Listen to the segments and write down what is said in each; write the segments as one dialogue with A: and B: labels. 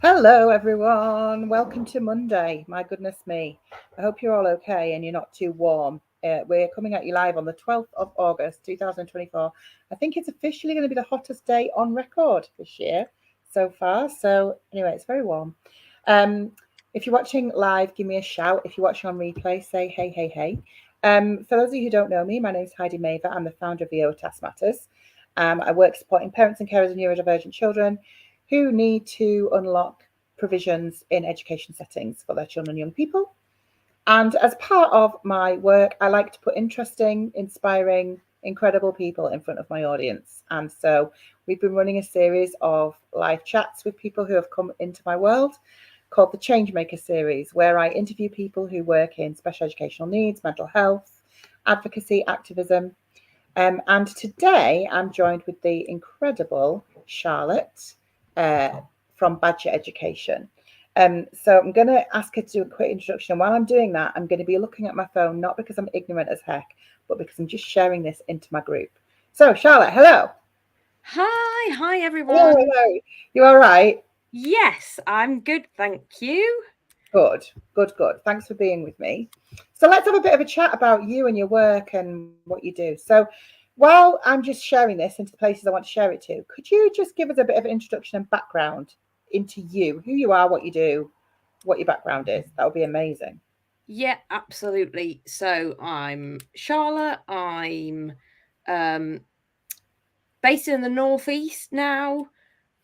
A: Hello, everyone. Welcome to Monday. My goodness me. I hope you're all okay and you're not too warm. We're coming at you live on the 12th of August, 2024. I think it's officially going to be the hottest day on record this year so far. So, anyway, it's very warm. Um, if you're watching live, give me a shout. If you're watching on replay, say hey, hey, hey. For those of you who don't know me, my name is Heidi Mavir. I'm the founder of EOTAS Matters. I work supporting parents and carers of neurodivergent children who need to unlock provisions in education settings for their children and young people. And as part of my work, I like to put interesting, inspiring, incredible people in front of my audience. And so we've been running a series of live chats with people who have come into my world called the Changemaker series, where I interview people who work in special educational needs, mental health, advocacy, activism. And today I'm joined with the incredible Charlotte from Badger Education. So I'm going to ask her to do a quick introduction. And while I'm doing that, I'm going to be looking at my phone, not because I'm ignorant as heck, but because I'm just sharing this into my group. So, Charlotte, hello.
B: Hi
A: Hello,
B: everyone.
A: hello. You all right?
B: Yes, I'm good, thank you.
A: Good, good, good. Thanks for being with me. So let's have a bit of a chat about you and your work and what you do. So while I'm just sharing this into the places I want to share it to, could you just give us a bit of an introduction and background into you, who you are, what you do, what your background is? That would be amazing.
B: Yeah, absolutely. So I'm Charlotte. I'm um, based in the northeast now.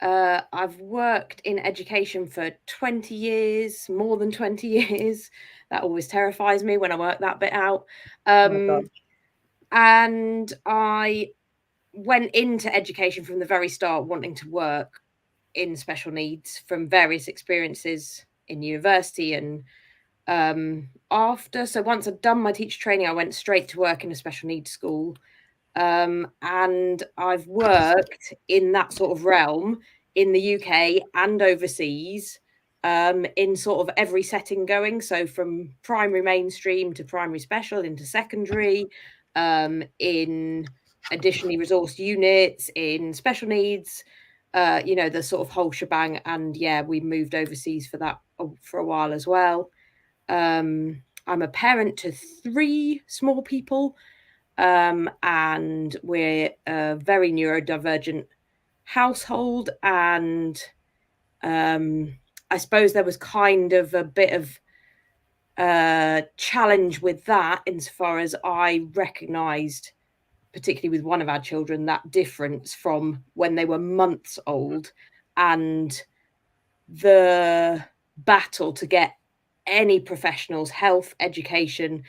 B: I've worked in education for 20 years, more than 20 years. That always terrifies me when I work that bit out.
A: Oh my God.
B: And I went into education from the very start wanting to work in special needs from various experiences in university and after. So once I'd done my teacher training, I went straight to work in a special needs school. And I've worked in that sort of realm in the UK and overseas, in sort of every setting going. So from primary mainstream to primary special into secondary, in additionally resourced units, in special needs, the sort of whole shebang. And yeah, we moved overseas for that for a while as well. I'm a parent to three small people, and we're a very neurodivergent household. And I suppose there was kind of a bit of challenge with that, insofar as I recognised, particularly with one of our children, that difference from when they were months old, and the battle to get any professionals, health, education,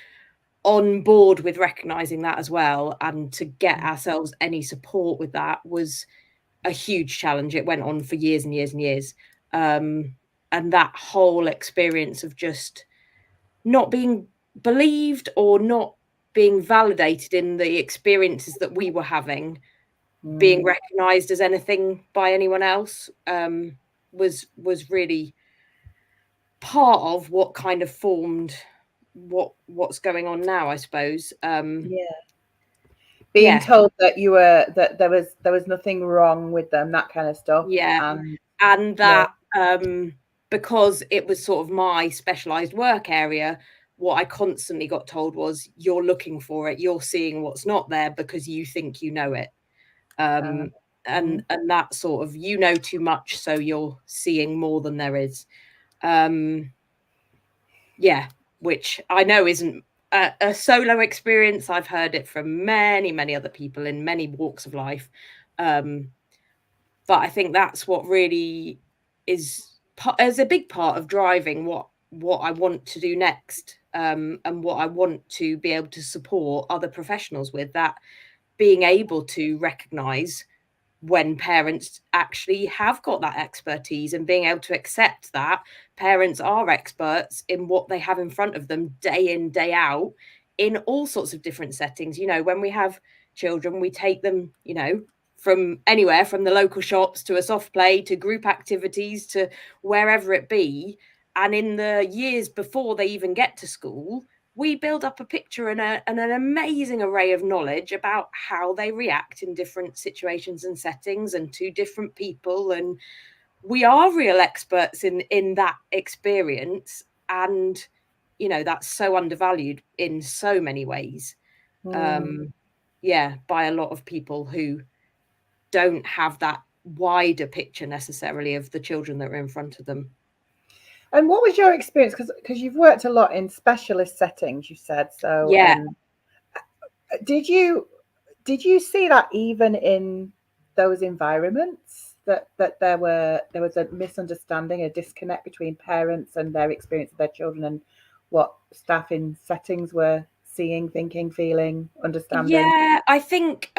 B: on board with recognizing that as well, and to get ourselves any support with that was a huge challenge. It went on for years and years and years. And that whole experience of just not being believed or not being validated in the experiences that we were having, being
A: Mm.
B: recognized as anything by anyone else, was really part of what kind of formed what's going on now, I suppose.
A: Yeah. Being
B: Yeah,
A: told that you were that there was nothing wrong with them, that kind of stuff.
B: yeah.
A: And
B: And
A: yeah.
B: that, because it was sort of my specialized work area, what I constantly got told was, you're looking for it, you're seeing what's not there because you think you know it.
A: Uh,
B: Um,
A: mhm.
B: and that sort of, you know too much, so you're seeing more than there is. Um, yeah, which I know isn't a solo experience. I've heard it from many, many other people in many walks of life. Um, but I think that's what really is a big part of driving what I want to do next, and what I want to be able to support other professionals with, that being able to recognize when parents actually have got that expertise, and being able to accept that parents are experts in what they have in front of them day in, day out, in all sorts of different settings. When we have children, we take them, from anywhere, from the local shops to a soft play to group activities to wherever it be. And in the years before they even get to school, we build up a picture and an amazing array of knowledge about how they react in different situations and settings and to different people. And we are real experts in that experience. And, you know, that's so undervalued in so many ways. Yeah, by a lot of people who don't have that wider picture necessarily of the children that are in front of them.
A: And what was your experience? Because you've worked a lot in specialist settings, you said. So
B: Yeah.
A: Did you see that even in those environments that there was a misunderstanding, a disconnect between parents and their experience of their children and what staff in settings were seeing, thinking, feeling, understanding?
B: Yeah, I think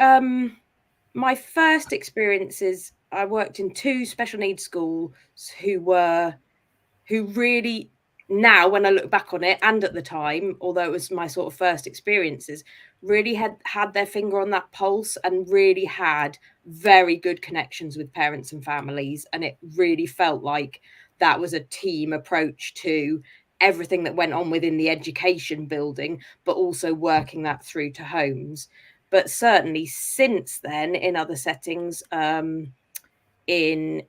B: my first experiences, I worked in 2 special needs schools who really, now when I look back on it and at the time, although it was my sort of first experiences, really had their finger on that pulse and really had very good connections with parents and families. And it really felt like that was a team approach to everything that went on within the education building, but also working that through to homes. But certainly since then, in other settings, in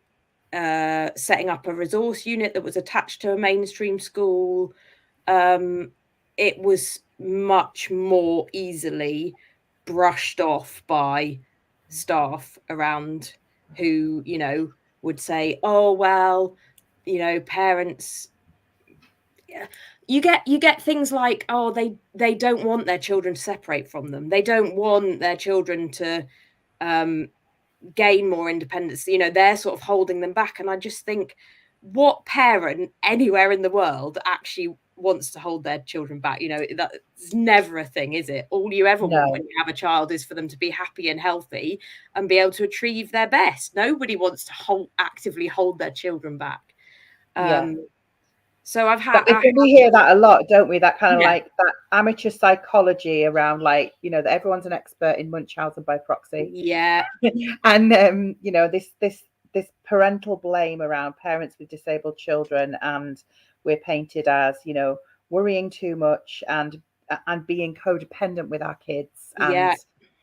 B: setting up a resource unit that was attached to a mainstream school, it was much more easily brushed off by staff around who, you know, would say, oh, well, you know, parents, you get things like, oh, they don't want their children to separate from them, they don't want their children to gain more independence, you know, they're sort of holding them back. And I just think, what parent anywhere in the world actually wants to hold their children back? You know, that's never a thing, is it? All you ever want when you have a child is for them to be happy and healthy and be able to achieve their best. Nobody wants to actively hold their children back. So I've had,
A: we hear that a lot, don't we? That kind of
B: yeah,
A: like that amateur psychology around, like, you know, that everyone's an expert in Munchausen by proxy.
B: yeah,
A: And you know, this parental blame around parents with disabled children, and we're painted as, you know, worrying too much and being codependent with our kids, and
B: yeah,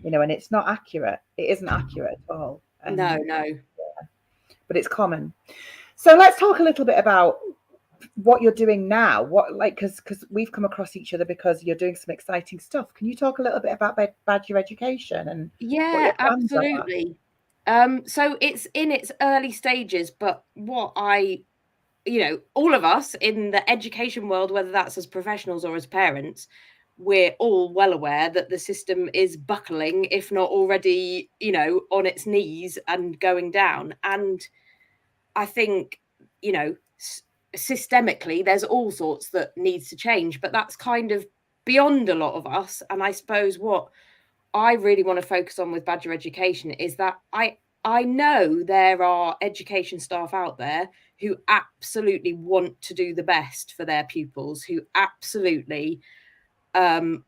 A: you know, and it's not accurate. It isn't accurate at all.
B: no,
A: But it's common. So let's talk a little bit about what you're doing now. What, like, because we've come across each other because you're doing some exciting stuff. Can you talk a little bit about Badger Education and what
B: yeah,
A: your plans are?
B: absolutely. So it's in its early stages, but what you know, all of us in the education world, whether that's as professionals or as parents, we're all well aware that the system is buckling, if not already, you know, on its knees and going down. And I think, you know, systemically, there's all sorts that needs to change, but that's kind of beyond a lot of us. And I suppose what I really want to focus on with Badger Education is that I know there are education staff out there who absolutely want to do the best for their pupils, who absolutely
A: Oh,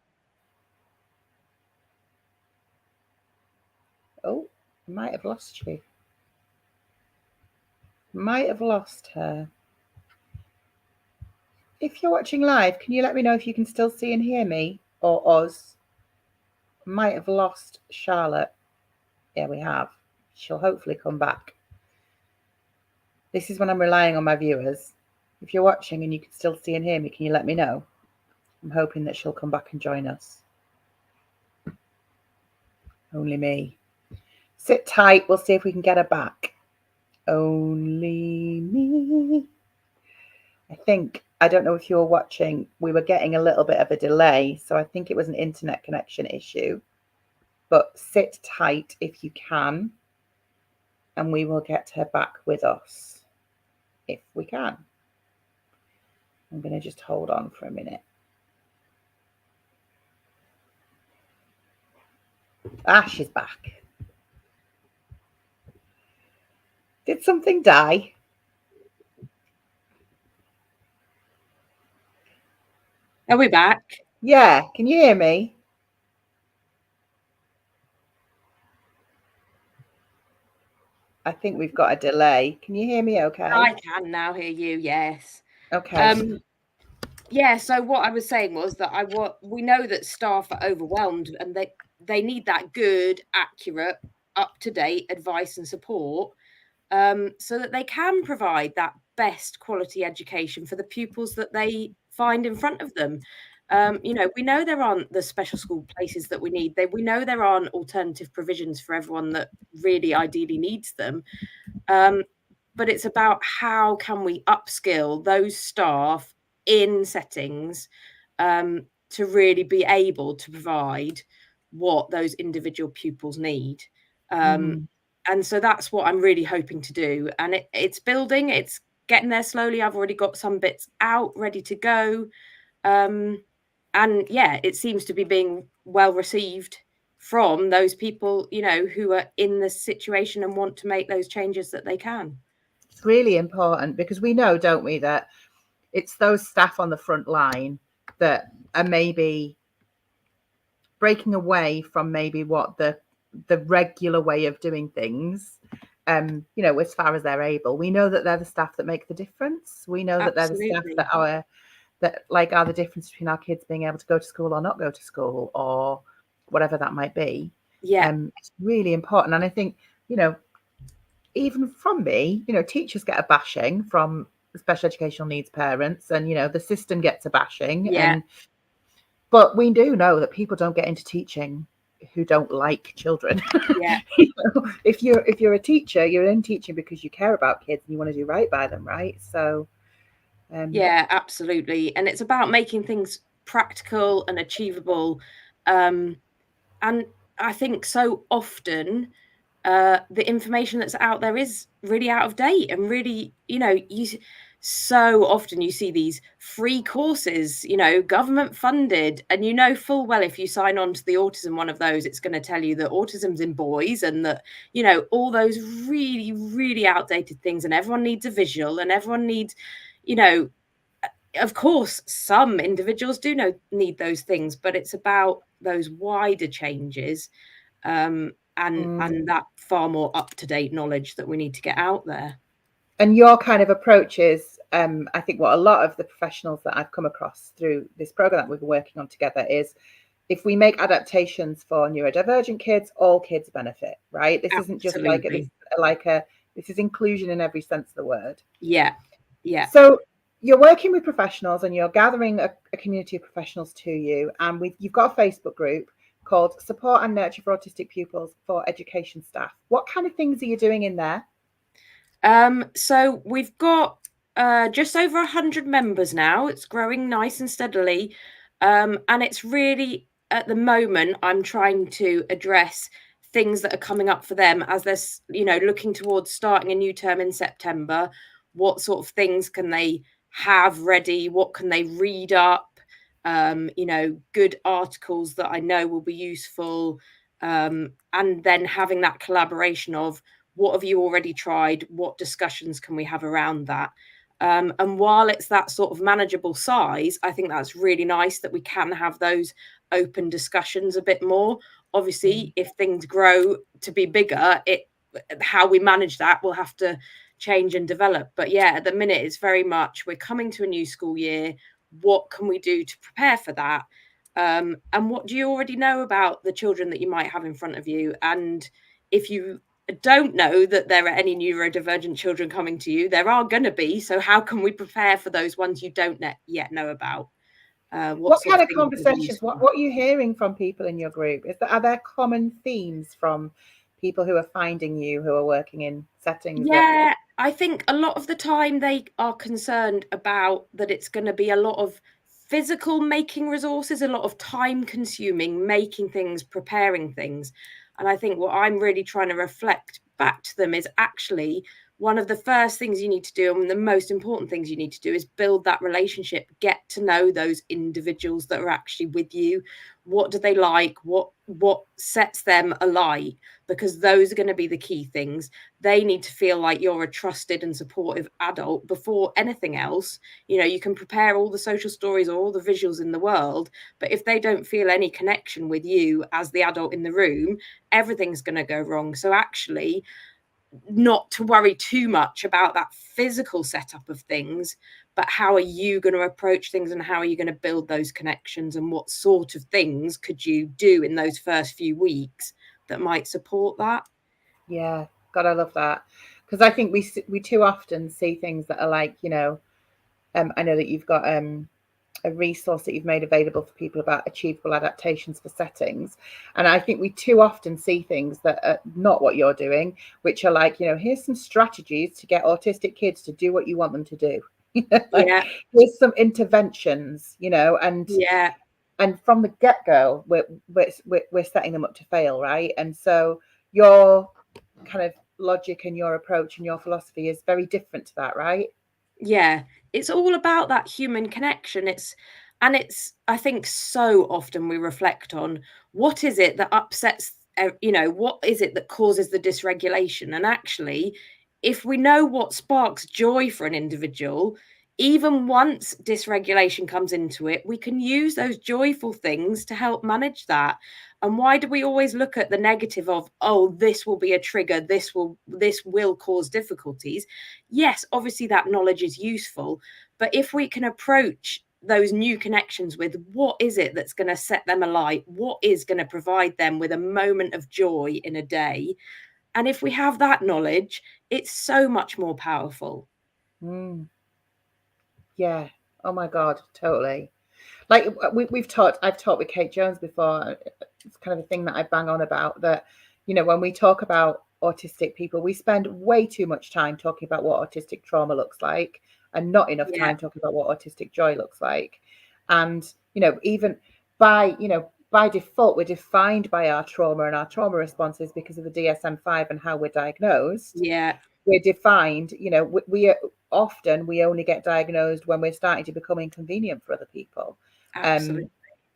A: I might have lost you. Might have lost her. If you're watching live, can you let me know if you can still see and hear me or us? Might have lost Charlotte. Yeah, we have. She'll hopefully come back. This is when I'm relying on my viewers. If you're watching and you can still see and hear me, can you let me know? I'm hoping that she'll come back and join us. Only me. Sit tight. We'll see if we can get her back. Only me. I think, I don't know if you're watching, we were getting a little bit of a delay, so I think it was an internet connection issue. But sit tight if you can, and we will get her back with us if we can. I'm going to just hold on for a minute. She's back. Did something die?
B: Are we back?
A: Yeah, can you hear me? I think we've got a delay. Can you hear me okay?
B: I can now hear you, yes.
A: Okay.
B: Yeah, so what I was saying was that we know that staff are overwhelmed and they need that good, accurate, up-to-date advice and support, so that they can provide that best quality education for the pupils that they find in front of them. We know there aren't the special school places that we need. We know there aren't alternative provisions for everyone that really ideally needs them. Um, but it's about how can we upskill those staff in settings, to really be able to provide what those individual pupils need. Um,
A: Mm.
B: and so that's what I'm really hoping to do. And it's building, it's getting there slowly. I've already got some bits out ready to go. Um, and yeah, it seems to be being well received from those people, who are in the situation and want to make those changes that they can.
A: It's really important because we know, don't we, that it's those staff on the front line that are maybe breaking away from maybe what the regular way of doing things, as far as they're able. We know that they're the staff that make the difference. We know that they're the staff
B: Absolutely.
A: that are the difference between our kids being able to go to school or not go to school or whatever that might be.
B: Yeah.
A: It's really important. And I think, even from me, teachers get a bashing from special educational needs parents, and the system gets a bashing.
B: Yeah.
A: But we do know that people don't get into teaching who don't like children.
B: Yeah.
A: If you're a teacher, you're in teaching because you care about kids and you want to do right by them, right? So
B: Yeah, absolutely. And it's about making things practical and achievable. And I think so often the information that's out there is really out of date and really, so often you see these free courses, government funded, and full well if you sign on to the autism one of those, it's going to tell you that autism's in boys and that, all those really, really outdated things, and everyone needs a visual and everyone needs, you know, of course, some individuals do need those things, but it's about those wider changes, and that far more up to date knowledge that we need to get out there.
A: And your kind of approach is, I think what a lot of the professionals that I've come across through this program that we've been working on together is, if we make adaptations for neurodivergent kids, all kids benefit, right? This isn't just
B: Absolutely.
A: this is inclusion in every sense of the word.
B: Yeah. Yeah.
A: So you're working with professionals and you're gathering a community of professionals to you, and you've got a Facebook group called Support and Nurture for Autistic Pupils for Education Staff. What kind of things are you doing in there?
B: So we've got just over 100 members now. It's growing nice and steadily. And it's really, at the moment, I'm trying to address things that are coming up for them as they're, looking towards starting a new term in September. What sort of things can they have ready? What can they read up? Good articles that I know will be useful. And then having that collaboration of, what have you already tried? What discussions can we have around that? And while it's that sort of manageable size, I think that's really nice that we can have those open discussions a bit more. Obviously, if things grow to be bigger, how we manage that will have to change and develop. But yeah, at the minute, it's very much we're coming to a new school year. What can we do to prepare for that? And what do you already know about the children that you might have in front of you? And if you don't know that there are any neurodivergent children coming to you, there are going to be. So how can we prepare for those ones you don't yet know about?
A: What
B: Sort
A: kind
B: of
A: of
B: things would be
A: conversations? What
B: useful?
A: are you hearing from people in your group? Are there common themes from people who are finding you, who are working in settings that?
B: Yeah, I think a lot of the time they are concerned about that it's going to be a lot of physical making resources, a lot of time consuming, making things, preparing things. And I think what I'm really trying to reflect back to them is actually one of the first things you need to do, and the most important things you need to do, is build that relationship, get to know those individuals that are actually with you. What do they like? What sets them alight? Because those are going to be the key things. They need to feel like you're a trusted and supportive adult before anything else. You can prepare all the social stories or all the visuals in the world, but if they don't feel any connection with you as the adult in the room, everything's going to go wrong. So actually, not to worry too much about that physical setup of things, but how are you going to approach things, and how are you going to build those connections, and what sort of things could you do in those first few weeks that might support that?
A: Yeah, God, I love that, because I think we too often see things that are like, I know that you've got a resource that you've made available for people about achievable adaptations for settings, and I think we too often see things that are not what you're doing, which are like, here's some strategies to get autistic kids to do what you want them to do. Like,
B: Yeah,
A: here's some interventions, and
B: yeah,
A: from the get-go we're setting them up to fail, right? And so your kind of logic and your approach and your philosophy is very different to that, right?
B: yeah. It's all about that human connection. It's I think so often we reflect on what is it that upsets, what is it that causes the dysregulation? And actually, if we know what sparks joy for an individual, even once dysregulation comes into it, we can use those joyful things to help manage that. And why do we always look at the negative of, oh, this will be a trigger, this will cause difficulties? Yes, obviously that knowledge is useful, but if we can approach those new connections with what is it that's going to set them alight, what is going to provide them with a moment of joy in a day, and if we have that knowledge, it's so much more powerful.
A: Yeah. Oh my God, totally. Like, I've taught with Kate Jones before. It's kind of a thing that I bang on about, that, when we talk about autistic people, we spend way too much time talking about what autistic trauma looks like, and not enough
B: Yeah,
A: time talking about what autistic joy looks like. And, even by default, we're defined by our trauma and our trauma responses because of the DSM-5 and how we're diagnosed.
B: yeah,
A: We're defined, we only get diagnosed when we're starting to become inconvenient for other people.
B: absolutely.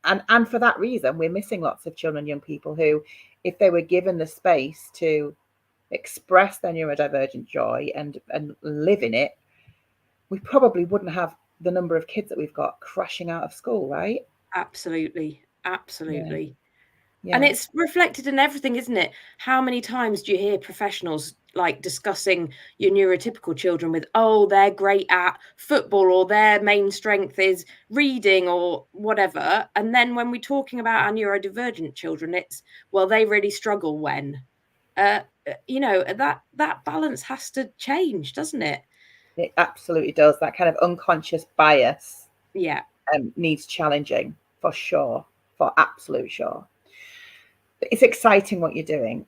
A: um and for that reason, we're missing lots of children and young people who, if they were given the space to express their neurodivergent joy and live in it, we probably wouldn't have the number of kids that we've got crashing out of school, right?
B: Absolutely.
A: Yeah.
B: Absolutely. And
A: Yeah.
B: it's reflected in everything, isn't it? How many times do you hear professionals like discussing your neurotypical children with, oh, they're great at football, or their main strength is reading, or whatever. And then when we're talking about our neurodivergent children, it's, well, they really struggle when. That balance has to change, doesn't it?
A: It absolutely does. That kind of unconscious bias
B: Yeah.
A: needs challenging, for sure, for absolute sure. It's exciting what you're doing.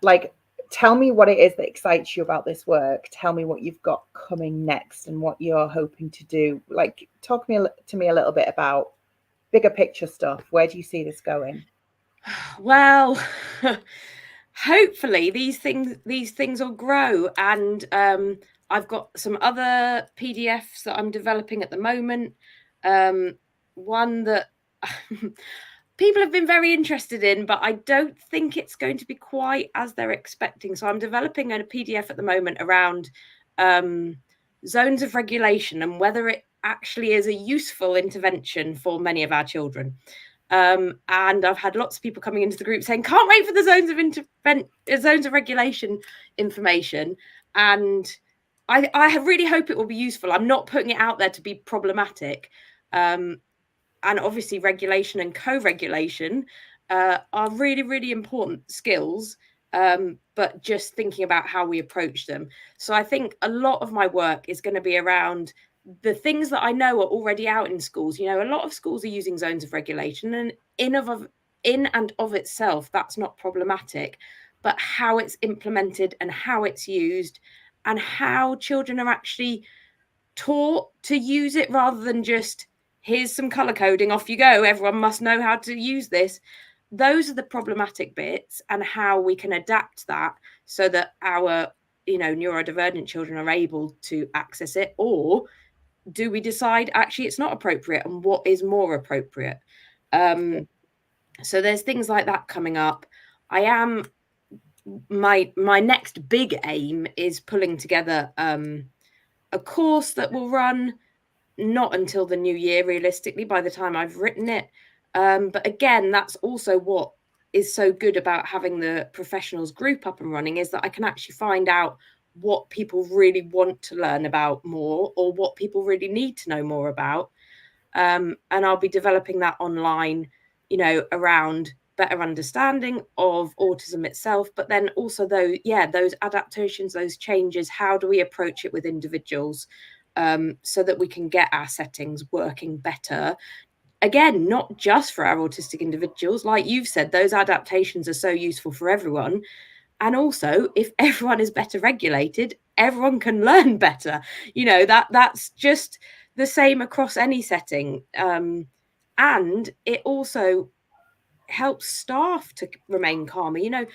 A: Like, tell me what it is that excites you about this work. Tell me what you've got coming next and what you're hoping to do. Like, talk to me a little bit about bigger picture stuff. Where do you see this going?
B: Well, hopefully these things will grow, and I've got some other PDFs that I'm developing at the moment. One that people have been very interested in, but I don't think it's going to be quite as they're expecting. So I'm developing a PDF at the moment around zones of regulation and whether it actually is a useful intervention for many of our children. And I've had lots of people coming into the group saying, "Can't wait for the zones of regulation information." And I really hope it will be useful. I'm not putting it out there to be problematic. And obviously, regulation and co-regulation are really, really important skills. But just thinking about how we approach them. So I think a lot of my work is going to be around the things that I know are already out in schools. A lot of schools are using zones of regulation, and in and of itself, that's not problematic. But how it's implemented and how it's used, and how children are actually taught to use it, rather than just, here's some color coding, off you go, everyone must know how to use this. Those are the problematic bits, and how we can adapt that so that our neurodivergent children are able to access it. Or do we decide actually it's not appropriate, and what is more appropriate? So there's things like that coming up. My next big aim is pulling together a course that will run not until the new year, realistically, by the time I've written it. But again, that's also what is so good about having the professionals group up and running, is that I can actually find out what people really want to learn about more, or what people really need to know more about. And I'll be developing that online, around better understanding of autism itself, but then also those adaptations, those changes. How do we approach it with individuals, so that we can get our settings working better? Again, not just for our autistic individuals, like you've said, those adaptations are so useful for everyone. And also, if everyone is better regulated, everyone can learn better. That's just the same across any setting. And it also helps staff to remain calmer.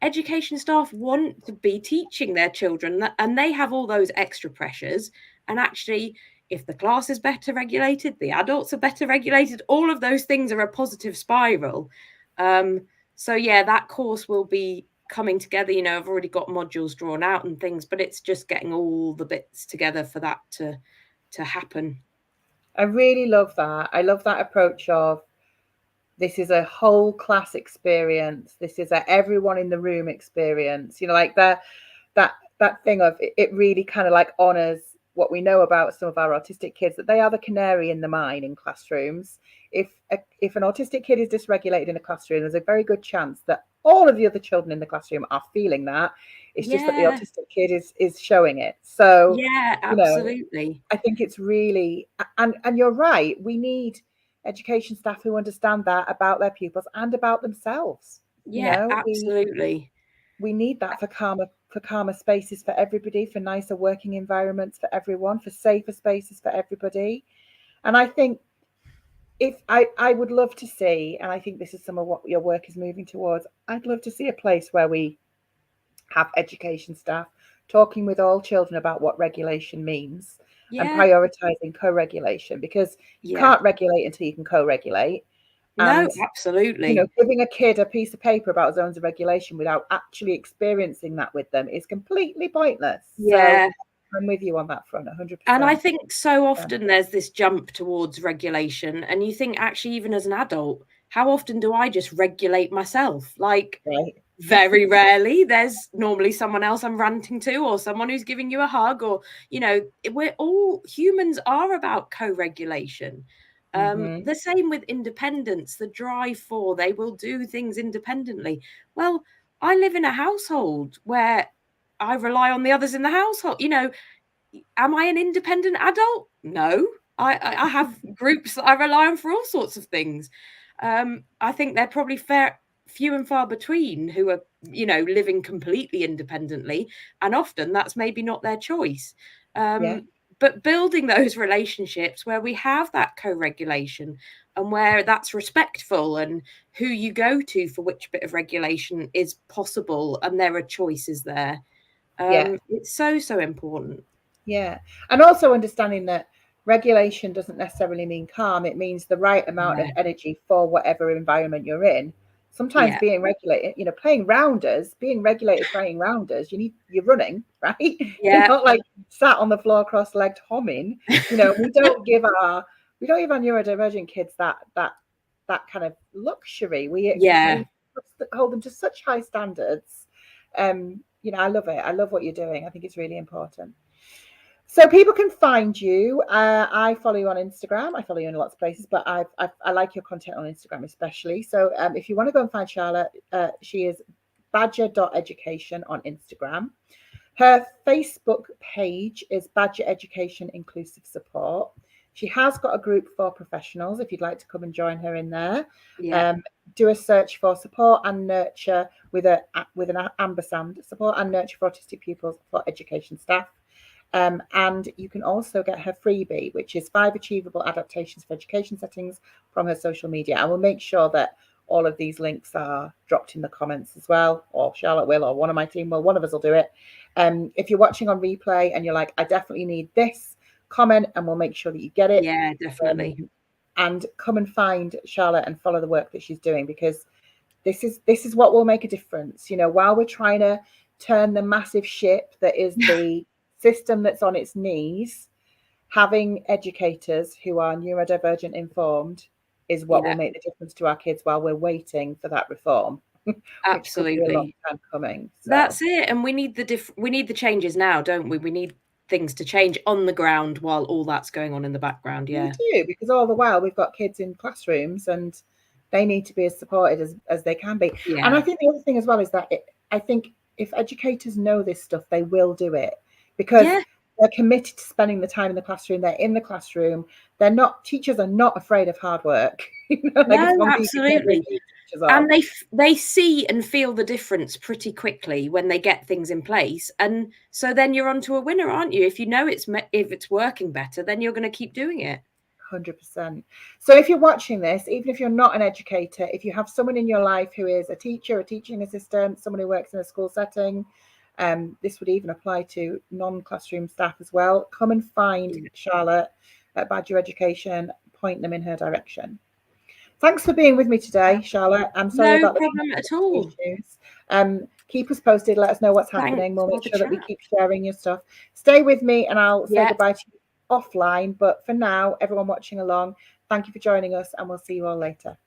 B: Education staff want to be teaching their children, and they have all those extra pressures. And actually, if the class is better regulated, the adults are better regulated, all of those things are a positive spiral. So yeah, that course will be coming together. I've already got modules drawn out and things, but it's just getting all the bits together for that to happen.
A: I really love that. I love that approach of, this is a whole class experience. This is a everyone in the room experience. Like that thing of it really kind of like honors what we know about some of our autistic kids, that they are the canary in the mine in classrooms. If an autistic kid is dysregulated in a classroom, there's a very good chance that all of the other children in the classroom are feeling that. It's just that the autistic kid is showing it. So
B: yeah, absolutely.
A: I think it's really, and you're right, we need education staff who understand that about their pupils and about themselves.
B: Yeah, absolutely.
A: We need that for calmer spaces for everybody, for nicer working environments for everyone, for safer spaces for everybody. And I think if I would love to see, and I think this is some of what your work is moving towards, I'd love to see a place where we have education staff talking with all children about what regulation means, and prioritizing co-regulation, because you can't regulate until you can co-regulate.
B: No,
A: And
B: absolutely.
A: giving a kid a piece of paper about zones of regulation without actually experiencing that with them is completely pointless.
B: Yeah.
A: So I'm with you on that front, 100%.
B: And I think so often there's this jump towards regulation, and you think, actually, even as an adult, how often do I just regulate myself? Like, very rarely. There's normally someone else I'm ranting to, or someone who's giving you a hug, or we're all humans are about co-regulation. The same with independence, the drive for they will do things independently. Well, I live in a household where I rely on the others in the household. Am I an independent adult? No. I have groups that I rely on for all sorts of things. I think they're probably few and far between who are, living completely independently, and often that's maybe not their choice. But building those relationships where we have that co-regulation, and where that's respectful, and who you go to for which bit of regulation is possible, and there are choices there. It's so important.
A: Yeah. And also understanding that regulation doesn't necessarily mean calm. It means the right amount of energy for whatever environment you're in. Sometimes being regulated, playing rounders, being regulated, playing rounders, you're running, right? You're not like sat on the floor cross-legged humming. We don't give our neurodivergent kids that kind of luxury. We hold them to such high standards. I love it. I love what you're doing. I think it's really important. So people can find you. I follow you on Instagram. I follow you in lots of places, but I like your content on Instagram especially. So if you want to go and find Charlotte, she is badger.education on Instagram. Her Facebook page is Badger Education Inclusive Support. She has got a group for professionals if you'd like to come and join her in there. Do a search for support and nurture with an ampersand, support and nurture for autistic pupils for education staff. And you can also get her freebie, which is 5 achievable adaptations for education settings, from her social media. And we'll make sure that all of these links are dropped in the comments as well, or Charlotte will, or one of my team will, one of us will do it. If you're watching on replay and you're like, I definitely need this, comment and we'll make sure that you get it.
B: Yeah, definitely.
A: And come and find Charlotte and follow the work that she's doing, because this is what will make a difference. While we're trying to turn the massive ship that is the system that's on its knees, having educators who are neurodivergent informed is what will make the difference to our kids while we're waiting for that reform. which could be a long
B: Absolutely.
A: time coming. So.
B: That's it. And we need the changes now, don't we? We need things to change on the ground while all that's going on in the background. Yeah.
A: We do, because all the while we've got kids in classrooms and they need to be as supported as they can be.
B: Yeah.
A: And I think the other thing as well is that I think if educators know this stuff, they will do it, because they're committed to spending the time in the classroom. They're in the classroom. Teachers are not afraid of hard work.
B: No, absolutely. And they see and feel the difference pretty quickly when they get things in place. And so then you're onto a winner, aren't you? If you know if it's working better, then you're going to keep doing it.
A: 100%. So if you're watching this, even if you're not an educator, if you have someone in your life who is a teacher, a teaching assistant, someone who works in a school setting, this would even apply to non-classroom staff as well, come and find Charlotte at Badger Education, point them in her direction. Thanks for being with me today, Charlotte. I'm sorry about the
B: problem at all.
A: Issues. Keep us posted. Let us know what's happening. We'll make sure that we keep sharing your stuff. Stay with me and I'll say goodbye to you offline. But for now, everyone watching along, thank you for joining us and we'll see you all later.